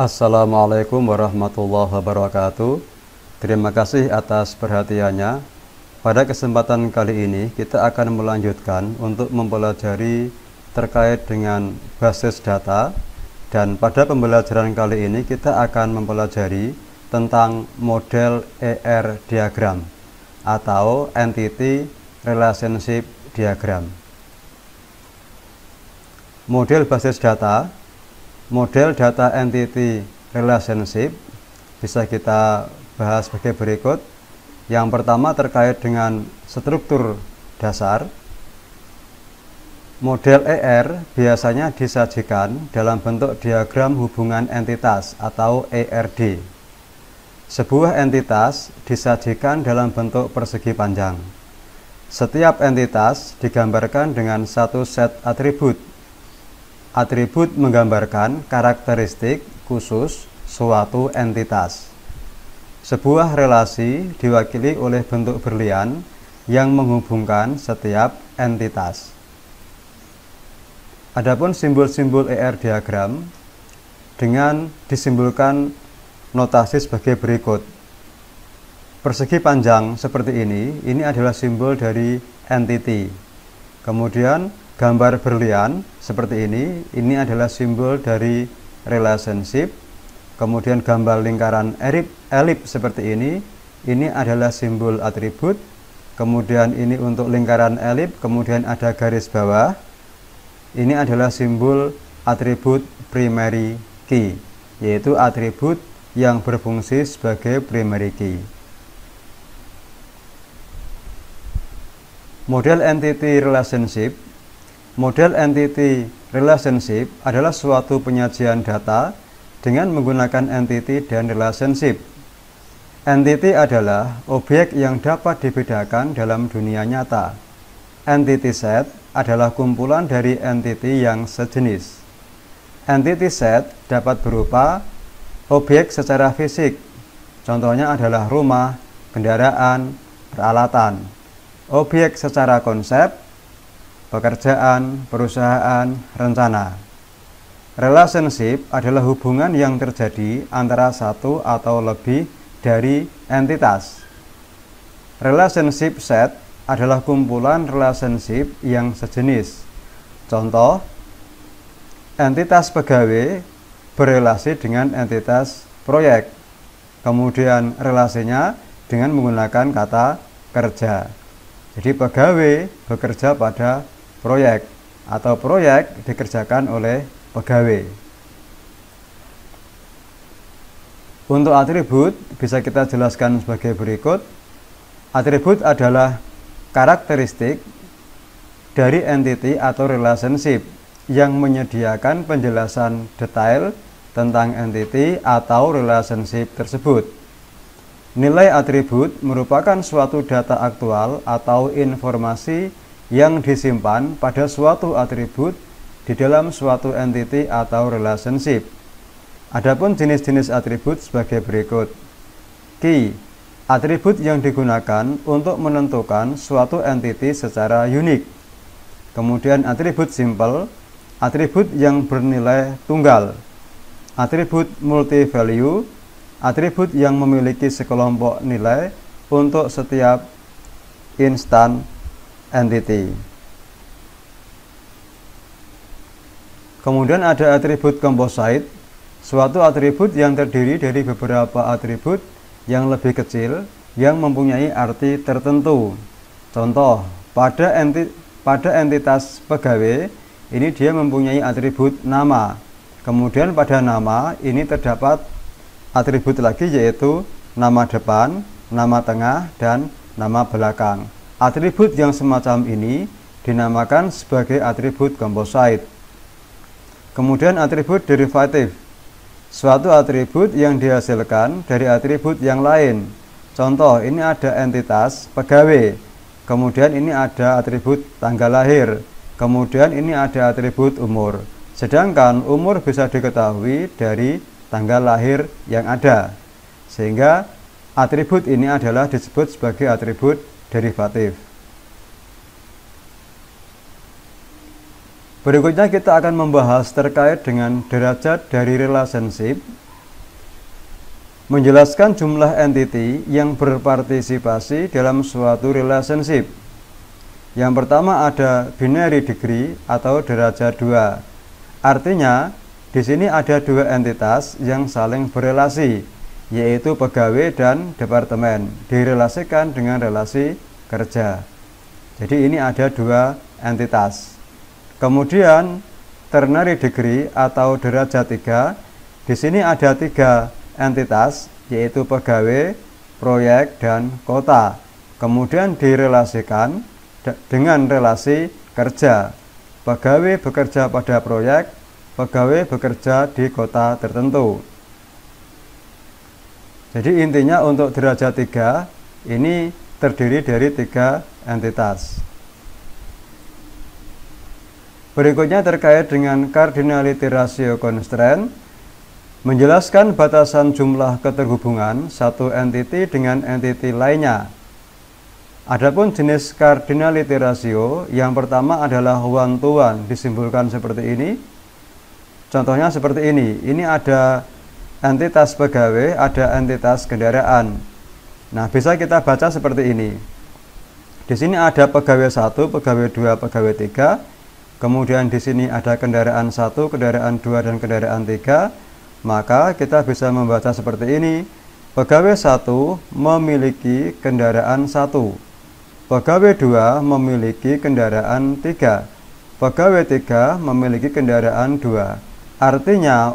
Assalamualaikum warahmatullahi wabarakatuh. Terima kasih atas perhatiannya. Pada kesempatan kali ini kita akan melanjutkan untuk mempelajari terkait dengan basis data, dan pada pembelajaran kali ini kita akan mempelajari tentang model ER diagram atau Entity Relationship Diagram. Model basis data, model data entity relationship bisa kita bahas sebagai berikut. Yang pertama terkait dengan struktur dasar. Model ER biasanya disajikan dalam bentuk diagram hubungan entitas atau ERD. Sebuah entitas disajikan dalam bentuk persegi panjang. Setiap entitas digambarkan dengan satu set atribut. Atribut menggambarkan karakteristik khusus suatu entitas. Sebuah relasi diwakili oleh bentuk berlian yang menghubungkan setiap entitas. Adapun simbol-simbol ER diagram dengan disimbolkan notasi sebagai berikut. Persegi panjang seperti ini adalah simbol dari entity. Kemudian gambar berlian seperti ini adalah simbol dari relationship. Kemudian gambar lingkaran elip seperti ini adalah simbol atribut. Kemudian ini untuk lingkaran elip, kemudian ada garis bawah. Ini adalah simbol atribut primary key, yaitu atribut yang berfungsi sebagai primary key. Model entity relationship. Model entity relationship adalah suatu penyajian data dengan menggunakan entity dan relationship. Entity adalah objek yang dapat dibedakan dalam dunia nyata. Entity set adalah kumpulan dari entity yang sejenis. Entity set dapat berupa objek secara fisik. Contohnya adalah rumah, kendaraan, peralatan. Objek secara konsep, pekerjaan, perusahaan, rencana. Relationship adalah hubungan yang terjadi antara satu atau lebih dari entitas. Relationship set adalah kumpulan relationship yang sejenis. Contoh, entitas pegawai berelasi dengan entitas proyek. Kemudian relasinya dengan menggunakan kata kerja. Jadi pegawai bekerja pada proyek atau proyek dikerjakan oleh pegawai. Untuk atribut bisa kita jelaskan sebagai berikut. Atribut adalah karakteristik dari entity atau relationship yang menyediakan penjelasan detail tentang entity atau relationship tersebut. Nilai atribut merupakan suatu data aktual atau informasi yang disimpan pada suatu atribut di dalam suatu entity atau relationship. Adapun jenis-jenis atribut sebagai berikut. Key, atribut yang digunakan untuk menentukan suatu entity secara unik. Kemudian atribut simple, atribut yang bernilai tunggal. Atribut multi-value, atribut yang memiliki sekelompok nilai untuk setiap instan entity. Kemudian ada atribut composite, suatu atribut yang terdiri dari beberapa atribut yang lebih kecil yang mempunyai arti tertentu. Contoh, pada entitas pegawai ini dia mempunyai atribut nama. Kemudian pada nama ini terdapat atribut lagi, yaitu nama depan, nama tengah, dan nama belakang. Atribut yang semacam ini dinamakan sebagai atribut composite. Kemudian atribut derivatif, suatu atribut yang dihasilkan dari atribut yang lain. Contoh, ini ada entitas pegawai, kemudian ini ada atribut tanggal lahir, kemudian ini ada atribut umur. Sedangkan umur bisa diketahui dari tanggal lahir yang ada, sehingga atribut ini adalah disebut sebagai atribut derivatif. Berikutnya kita akan membahas terkait dengan derajat dari relationship menjelaskan jumlah entiti yang berpartisipasi dalam suatu relationship. Yang pertama ada binary degree atau derajat 2. Artinya, di sini ada dua entitas yang saling berelasi, yaitu pegawai dan departemen, direlasikan dengan relasi kerja. Jadi ini ada dua entitas. Kemudian ternary degree atau derajat 3, di sini ada 3 entitas, yaitu pegawai, proyek, dan kota. Kemudian direlasikan dengan relasi kerja. Pegawai bekerja pada proyek, pegawai bekerja di kota tertentu. Jadi intinya untuk derajat 3 ini terdiri dari 3 entitas. Berikutnya terkait dengan cardinality ratio constraint, menjelaskan batasan jumlah keterhubungan satu entiti dengan entiti lainnya. Adapun jenis cardinality ratio, yang pertama adalah one to one, disimbolkan seperti ini. Contohnya seperti ini. Ini ada entitas pegawai, ada entitas kendaraan. Nah, bisa kita baca seperti ini. Di sini ada pegawai 1, pegawai 2, pegawai 3. Kemudian di sini ada kendaraan 1, kendaraan 2, dan kendaraan 3. Maka kita bisa membaca seperti ini. Pegawai 1 memiliki kendaraan 1. Pegawai 2 memiliki kendaraan 3. Pegawai 3 memiliki kendaraan 2. Artinya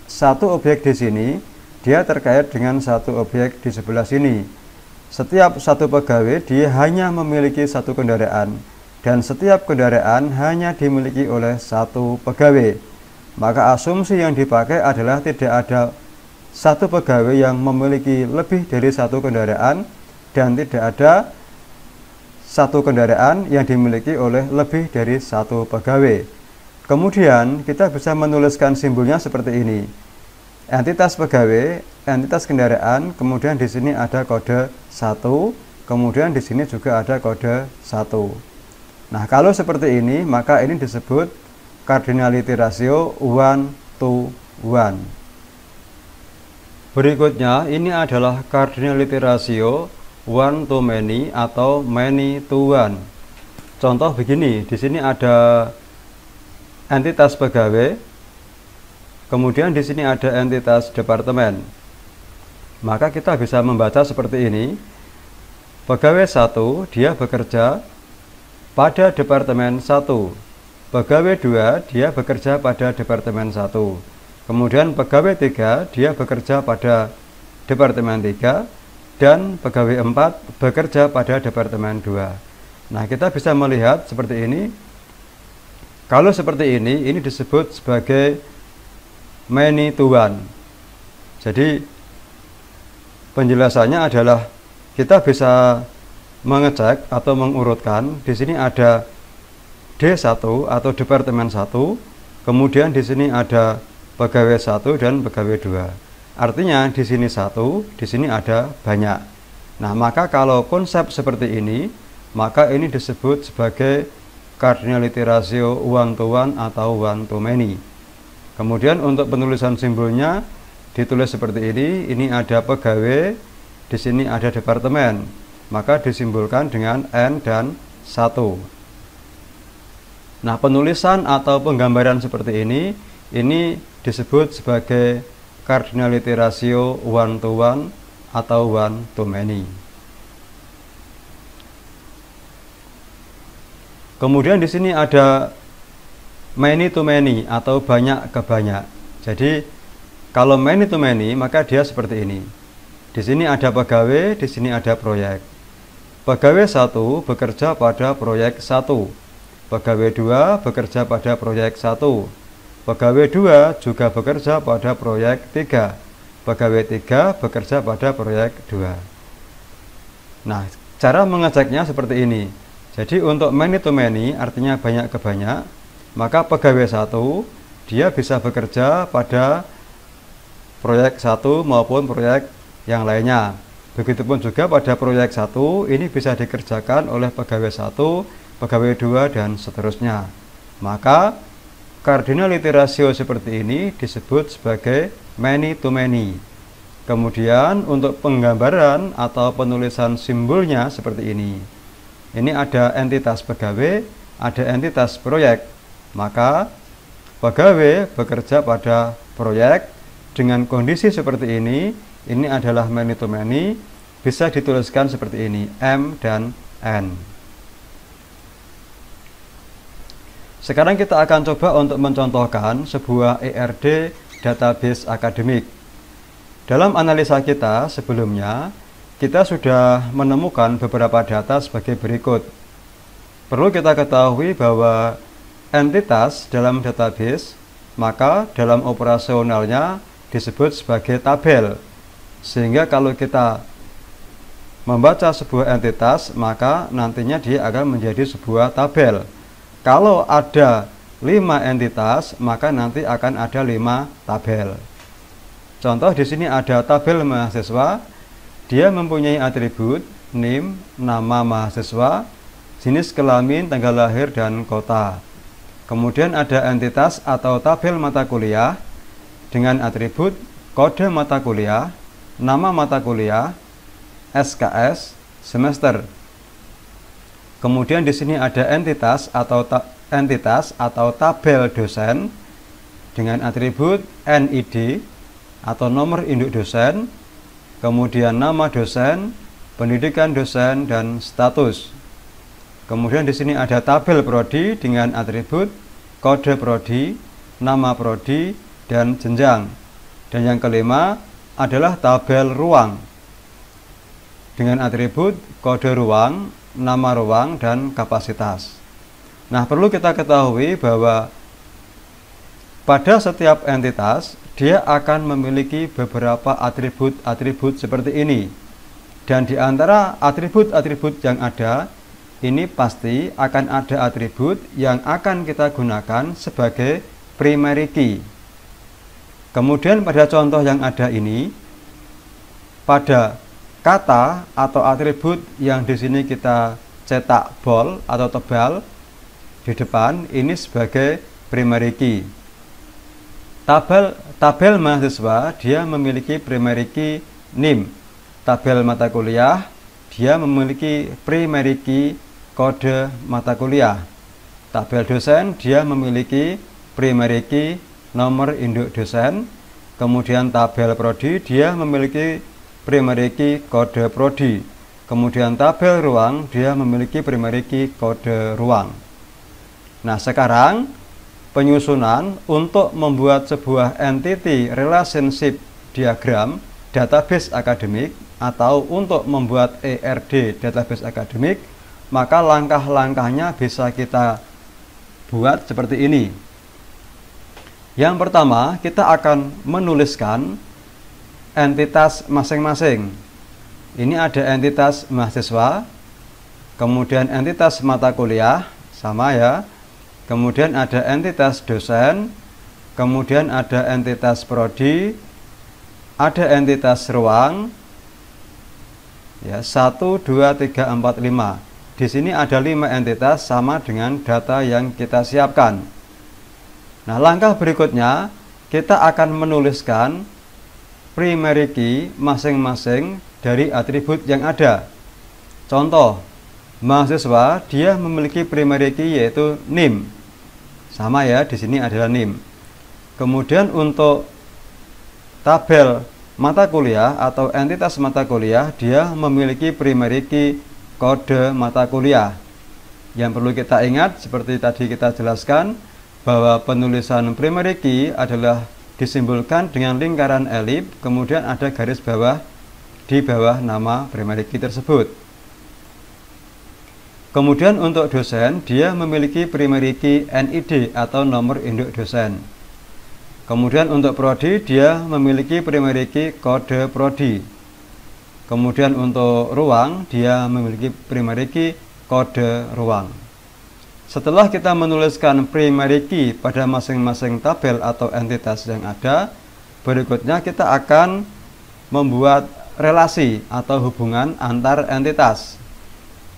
satu objek di sini dia terkait dengan satu objek di sebelah sini. Setiap satu pegawai dia hanya memiliki satu kendaraan, dan setiap kendaraan hanya dimiliki oleh satu pegawai. Maka asumsi yang dipakai adalah tidak ada satu pegawai yang memiliki lebih dari satu kendaraan, dan tidak ada satu kendaraan yang dimiliki oleh lebih dari satu pegawai. Kemudian kita bisa menuliskan simbolnya seperti ini. Entitas pegawai, entitas kendaraan, kemudian di sini ada kode 1, kemudian di sini juga ada kode 1. Nah, kalau seperti ini, maka ini disebut cardinality ratio 1:1. Berikutnya, ini adalah cardinality ratio one to many atau many to one. Contoh begini, di sini ada entitas pegawai, kemudian di sini ada entitas departemen. Maka kita bisa membaca seperti ini. Pegawai 1 dia bekerja pada departemen 1. Pegawai 2 dia bekerja pada departemen 1. Kemudian pegawai 3 dia bekerja pada departemen 3, dan pegawai 4 bekerja pada departemen 2. Nah, kita bisa melihat seperti ini. Kalau seperti ini disebut sebagai many to one. Jadi penjelasannya adalah kita bisa mengecek atau mengurutkan. Di sini ada D1 atau departemen 1, kemudian di sini ada pegawai 1 dan pegawai 2. Artinya di sini 1, di sini ada banyak. Nah, maka kalau konsep seperti ini, maka ini disebut sebagai cardinality ratio one to one atau one to many. Kemudian untuk penulisan simbolnya ditulis seperti ini. Ini ada pegawai, di sini ada departemen, maka disimbolkan dengan N dan 1. Nah, penulisan atau penggambaran seperti ini disebut sebagai cardinality ratio one to one atau one to many. Kemudian di sini ada many to many atau banyak ke banyak. Jadi kalau many to many, maka dia seperti ini. Di sini ada pegawai, di sini ada proyek. Pegawai 1 bekerja pada proyek 1. Pegawai 2 bekerja pada proyek 1. Pegawai 2 juga bekerja pada proyek 3. Pegawai 3 bekerja pada proyek 2. Nah, cara mengeceknya seperti ini. Jadi untuk many to many artinya banyak ke banyak, maka pegawai 1 dia bisa bekerja pada proyek 1 maupun proyek yang lainnya. Begitupun juga pada proyek 1 ini bisa dikerjakan oleh pegawai 1, pegawai 2, dan seterusnya. Maka cardinality ratio seperti ini disebut sebagai many to many. Kemudian untuk penggambaran atau penulisan simbolnya seperti ini. Ini ada entitas pegawai, ada entitas proyek. Maka pegawai bekerja pada proyek dengan kondisi seperti ini adalah many to many, bisa dituliskan seperti ini, M dan N. Sekarang kita akan coba untuk mencontohkan sebuah ERD database akademik. Dalam analisa kita sebelumnya, kita sudah menemukan beberapa data sebagai berikut. Perlu kita ketahui bahwa entitas dalam database, maka dalam operasionalnya disebut sebagai tabel. Sehingga kalau kita membaca sebuah entitas, maka nantinya dia akan menjadi sebuah tabel. Kalau ada 5 entitas, maka nanti akan ada 5 tabel. Contoh di sini ada tabel mahasiswa, dia mempunyai atribut NIM, nama mahasiswa, jenis kelamin, tanggal lahir, dan kota. Kemudian ada entitas atau tabel mata kuliah dengan atribut kode mata kuliah, nama mata kuliah, SKS, semester. Kemudian di sini ada entitas atau tabel dosen dengan atribut NID atau nomor induk dosen, kemudian nama dosen, pendidikan dosen, dan status. Kemudian di sini ada tabel prodi dengan atribut kode prodi, nama prodi, dan jenjang. Dan yang kelima adalah tabel ruang dengan atribut kode ruang, nama ruang, dan kapasitas. Nah, perlu kita ketahui bahwa pada setiap entitas dia akan memiliki beberapa atribut-atribut seperti ini. Dan di antara atribut-atribut yang ada, ini pasti akan ada atribut yang akan kita gunakan sebagai primary key. Kemudian pada contoh yang ada ini, pada kata atau atribut yang di sini kita cetak bold atau tebal di depan, ini sebagai primary key. Tabel mahasiswa dia memiliki primary key NIM. Tabel mata kuliah dia memiliki primary key kode mata kuliah. Tabel dosen dia memiliki primary key nomor induk dosen. Kemudian tabel prodi dia memiliki primary key kode prodi. Kemudian tabel ruang dia memiliki primary key kode ruang. Nah, sekarang penyusunan untuk membuat sebuah entity relationship diagram database akademik atau untuk membuat ERD database akademik, maka langkah-langkahnya bisa kita buat seperti ini. Yang pertama, kita akan menuliskan entitas masing-masing. Ini ada entitas mahasiswa, kemudian entitas mata kuliah, sama ya. Kemudian ada entitas dosen, kemudian ada entitas prodi, ada entitas ruang, ya, 1, 2, 3, 4, 5. Di sini ada 5 entitas sama dengan data yang kita siapkan. Nah, langkah berikutnya kita akan menuliskan primary key masing-masing dari atribut yang ada. Contoh, mahasiswa dia memiliki primary key yaitu NIM. Sama ya, di sini adalah NIM. Kemudian untuk tabel mata kuliah atau entitas mata kuliah dia memiliki primary key kode mata kuliah. Yang perlu kita ingat seperti tadi kita jelaskan bahwa penulisan primary key adalah disimbolkan dengan lingkaran elip, kemudian ada garis bawah di bawah nama primary key tersebut. Kemudian untuk dosen, dia memiliki primary key NID atau nomor induk dosen. Kemudian untuk prodi, dia memiliki primary key kode prodi. Kemudian untuk ruang, dia memiliki primary key kode ruang. Setelah kita menuliskan primary key pada masing-masing tabel atau entitas yang ada, berikutnya kita akan membuat relasi atau hubungan antar entitas.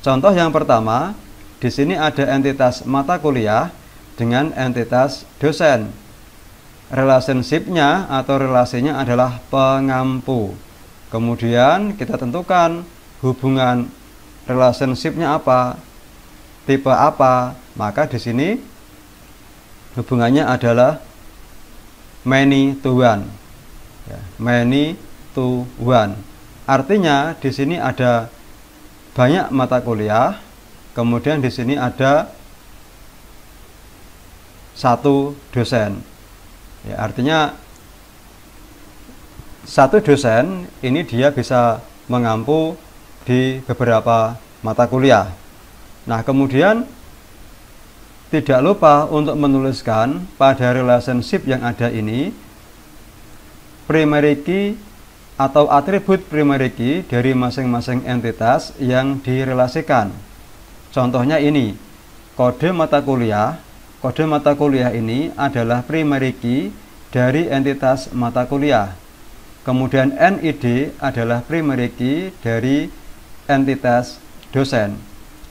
Contoh yang pertama, di sini ada entitas mata kuliah dengan entitas dosen. relationship-nya atau relasinya adalah pengampu. Kemudian kita tentukan hubungan relationship-nya apa, tipe apa. Maka di sini hubungannya adalah many to one. Ya, many to one. Artinya di sini ada banyak mata kuliah, kemudian di sini ada satu dosen. Ya, artinya satu dosen ini dia bisa mengampu di beberapa mata kuliah. Nah, kemudian tidak lupa untuk menuliskan pada relationship yang ada ini primary key atau atribut primary key dari masing-masing entitas yang direlasikan. Contohnya ini, kode mata kuliah. Kode mata kuliah ini adalah primary key dari entitas mata kuliah. Kemudian NID adalah primary key dari entitas dosen.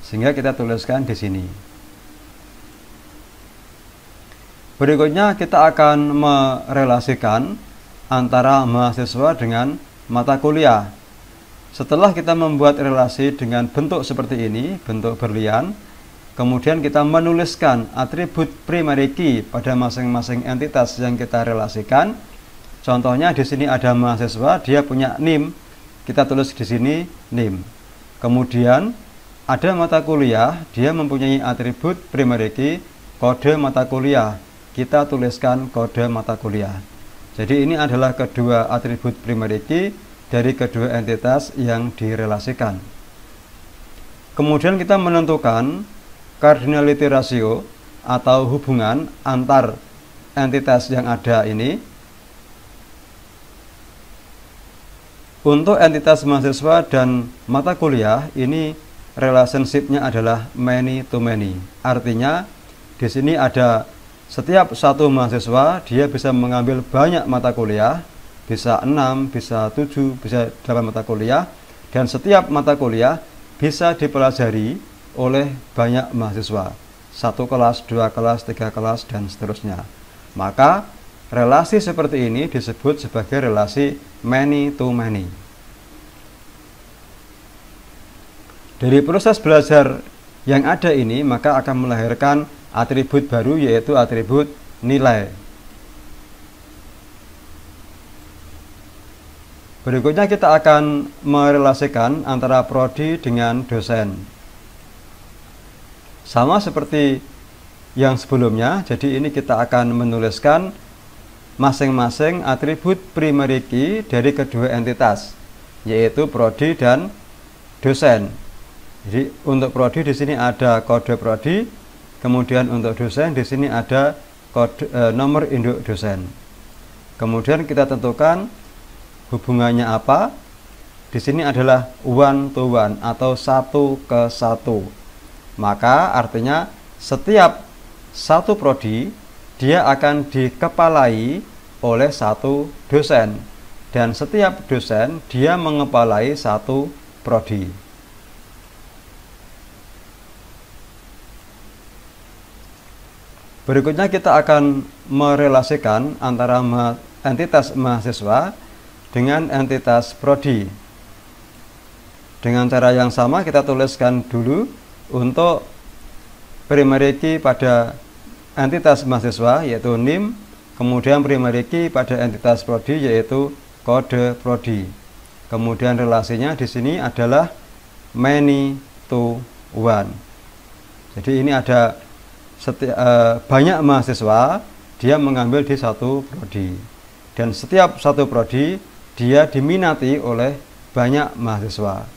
Sehingga kita tuliskan di sini. Berikutnya kita akan merelasikan antara mahasiswa dengan mata kuliah. Setelah kita membuat relasi dengan bentuk seperti ini, bentuk berlian, kemudian kita menuliskan atribut primary key pada masing-masing entitas yang kita relasikan. Contohnya di sini ada mahasiswa, dia punya NIM. Kita tulis di sini NIM. Kemudian ada mata kuliah, dia mempunyai atribut primary key kode mata kuliah. Kita tuliskan kode mata kuliah. Jadi ini adalah kedua atribut primary key dari kedua entitas yang direlasikan. Kemudian kita menentukan cardinality ratio atau hubungan antar entitas yang ada ini. Untuk entitas mahasiswa dan mata kuliah ini relationship-nya adalah many to many. Artinya di sini ada setiap satu mahasiswa dia bisa mengambil banyak mata kuliah, bisa 6, bisa 7, bisa 8 mata kuliah, dan setiap mata kuliah bisa dipelajari oleh banyak mahasiswa. 1 kelas, 2 kelas, 3 kelas, dan seterusnya. Maka relasi seperti ini disebut sebagai relasi many to many. Dari proses belajar yang ada ini, maka akan melahirkan atribut baru, yaitu atribut nilai. Berikutnya kita akan merelasikan antara prodi dengan dosen. Sama seperti yang sebelumnya, jadi ini kita akan menuliskan masing-masing atribut primary key dari kedua entitas, yaitu prodi dan dosen. Jadi untuk prodi di sini ada kode prodi, kemudian untuk dosen di sini ada kode nomor induk dosen. Kemudian kita tentukan hubungannya apa. Di sini adalah one to one atau 1 ke 1. Maka artinya setiap satu prodi dia akan dikepalai oleh satu dosen, dan setiap dosen dia mengepalai satu prodi. Berikutnya kita akan merelasikan antara entitas mahasiswa dengan entitas prodi. Dengan cara yang sama kita tuliskan dulu untuk primary key pada entitas mahasiswa yaitu NIM, kemudian primary key pada entitas prodi yaitu kode prodi. Kemudian relasinya di sini adalah many to one. Jadi ini ada banyak mahasiswa dia mengambil di satu prodi, dan setiap satu prodi dia diminati oleh banyak mahasiswa.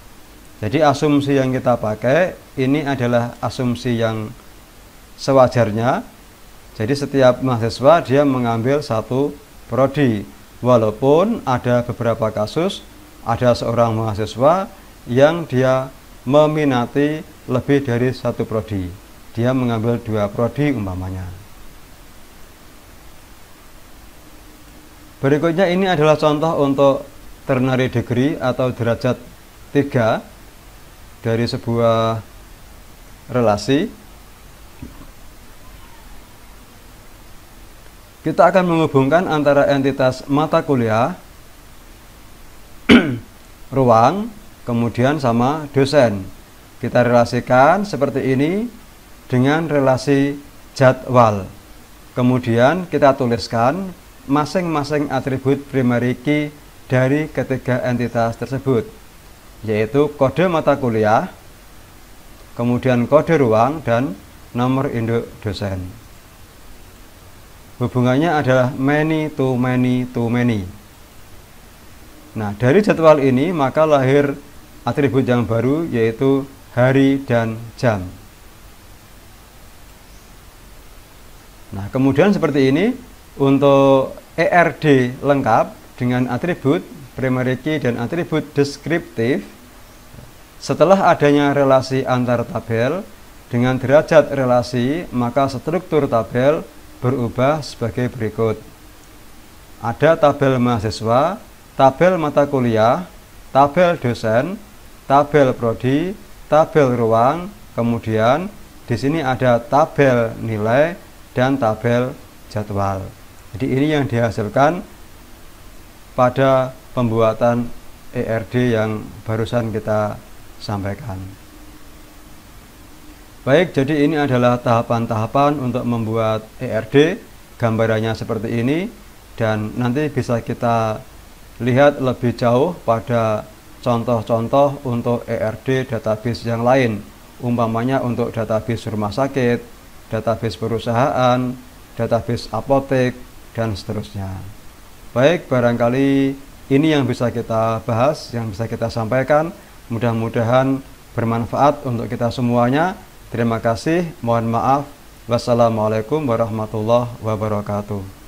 Jadi asumsi yang kita pakai ini adalah asumsi yang sewajarnya. Jadi setiap mahasiswa dia mengambil satu prodi, walaupun ada beberapa kasus ada seorang mahasiswa yang dia meminati lebih dari satu prodi, dia mengambil 2 prodi umpamanya. Berikutnya ini adalah contoh untuk ternary degree atau derajat 3 dari sebuah relasi. kita akan menghubungkan antara entitas mata kuliah, ruang, kemudian sama dosen. Kita relasikan seperti ini dengan relasi jadwal. Kemudian kita tuliskan masing-masing atribut primary key dari ketiga entitas tersebut, yaitu kode mata kuliah, kemudian kode ruang, dan nomor induk dosen. Hubungannya adalah many to many to many. Nah, dari jadwal ini maka lahir atribut yang baru, yaitu hari dan jam. Nah, kemudian seperti ini untuk ERD lengkap dengan atribut primary key dan atribut deskriptif. Setelah adanya relasi antar tabel dengan derajat relasi, maka struktur tabel berubah sebagai berikut. Ada tabel mahasiswa, tabel mata kuliah, tabel dosen, tabel prodi, tabel ruang, kemudian di sini ada tabel nilai dan tabel jadwal. Jadi ini yang dihasilkan pada pembuatan ERD yang barusan kita sampaikan. Baik, jadi ini adalah tahapan-tahapan untuk membuat ERD. Gambarannya seperti ini, dan nanti bisa kita lihat lebih jauh pada contoh-contoh untuk ERD database yang lain, umpamanya untuk database rumah sakit, database perusahaan, database apotek, dan seterusnya. Baik, barangkali ini yang bisa kita bahas, yang bisa kita sampaikan. Mudah-mudahan bermanfaat untuk kita semuanya. Terima kasih, mohon maaf. Wassalamualaikum warahmatullahi wabarakatuh.